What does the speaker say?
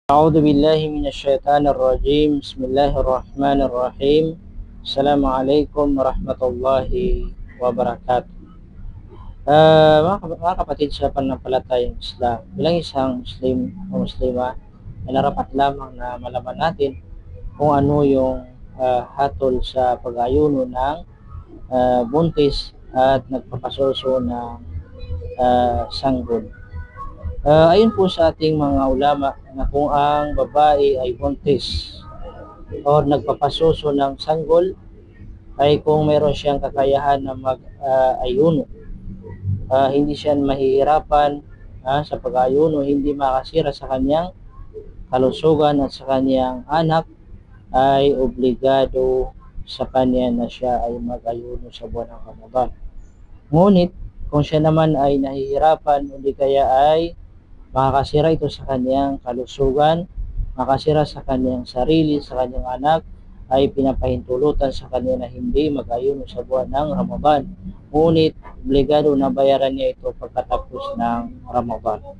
أعوذ بالله من الشيطان الرجيم. بسم الله الرحمن الرحيم. السلام عليكم ورحمة الله wabarakatuh. Mga kapatid sa pananampalatayang Islam, bilang isang Muslim o Muslima, ay narapat lamang na malaman natin kung ano yung hatol sa pag-ayuno ng buntis at nagpapasolso ng sanggol. Ayon po sa ating mga ulama na kung ang babae ay buntis o nagpapasuso ng sanggol ay kung meron siyang kakayahan na mag-ayuno, hindi siya mahihirapan sa pag-ayuno, hindi makasira sa kanyang kalusugan at sa kanyang anak, ay obligado sa kanya na siya ay mag-ayuno sa buwan ng Ramadan. Ngunit kung siya naman ay nahihirapan o di kaya ay makakasira ito sa kanyang kalusugan, makasira sa kanyang sarili, sa kanyang anak, ay pinapahintulutan sa kanya na hindi mag-ayuno sa buwan ng Ramadan. Ngunit obligado na bayaran niya ito pagkatapos ng Ramadan.